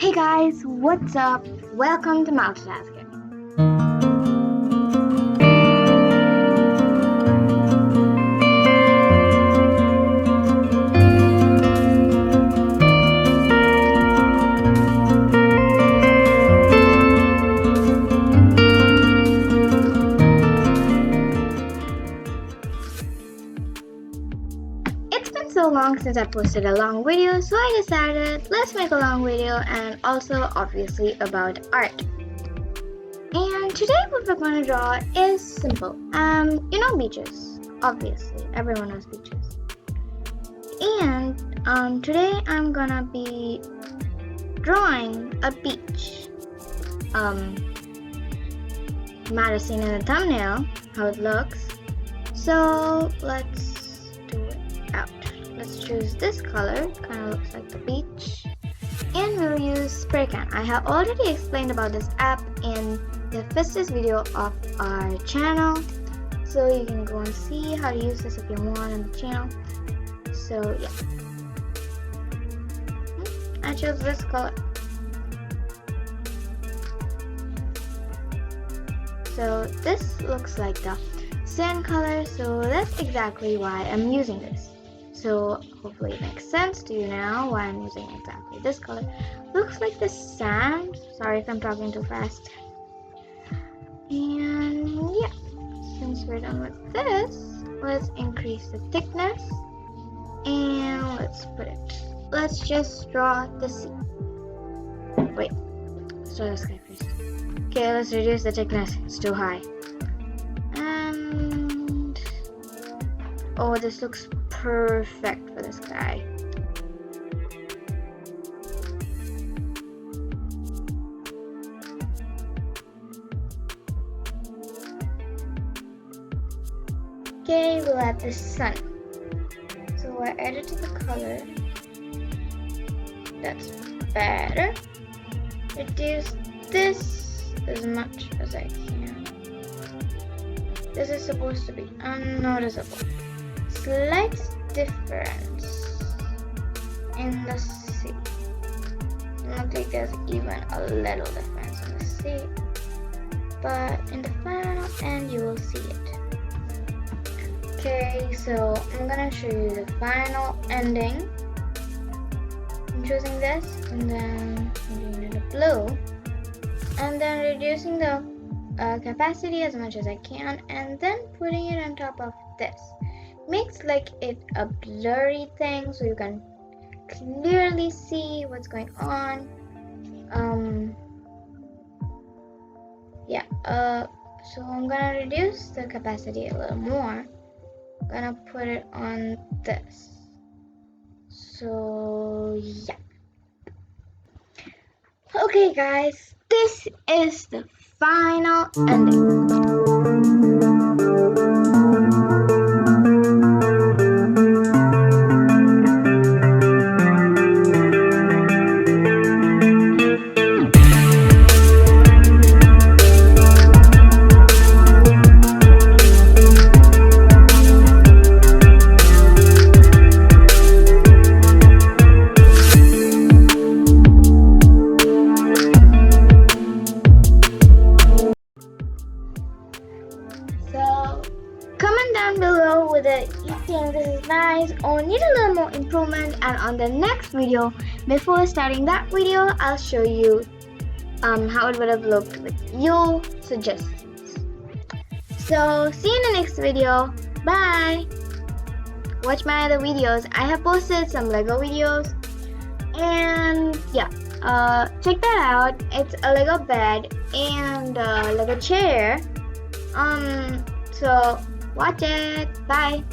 Hey guys, what's up? Welcome to Multitasking. It's been so long since I posted a long video, so I decided let's make a long video and also obviously about art. And today what we're going to draw is simple. Beaches. Obviously, everyone knows beaches. And today I'm gonna be drawing a beach. You might have seen in the thumbnail how it looks. So let's do it out. Let's choose this color, kind of looks like the beach, and we'll use spray can. I have already explained about this app in the fastest video of our channel, so you can go and see how to use this if you want on the channel. So yeah, I chose this color. So this looks like the sand color, so that's exactly why I'm using this. So hopefully it makes sense to you now why I'm using exactly this color. Looks like the sand. Sorry if I'm talking too fast. And yeah, since we're done with this, let's increase the thickness and let's just draw the sea. Wait, let's draw the sky first. Okay, let's reduce the thickness. It's too high. And oh, this looks perfect for the sky. Okay, we'll add the sun. So I added to the color. That's better. Reduce this as much as I can. This is supposed to be unnoticeable. Slight difference in the sea. I don't think there's even a little difference in the sea, but in the final end you will see it. Okay, so I'm gonna show you the final ending. I'm choosing this and then making it a blue, and then reducing the capacity as much as I can, and then putting it on top of this. Makes like it a blurry thing so you can clearly see what's going on. So I'm gonna reduce the capacity a little more. I'm gonna put it on this. So yeah. Okay guys, this is the final ending. Comment down below whether you think this is nice or need a little more improvement, and on the next video, before starting that video, I'll show you how it would have looked with your suggestions. So see you in the next video. Bye. Watch my other videos. I have posted some Lego videos, and yeah, check that out. It's a Lego bed and a Lego chair. So watch it. Bye.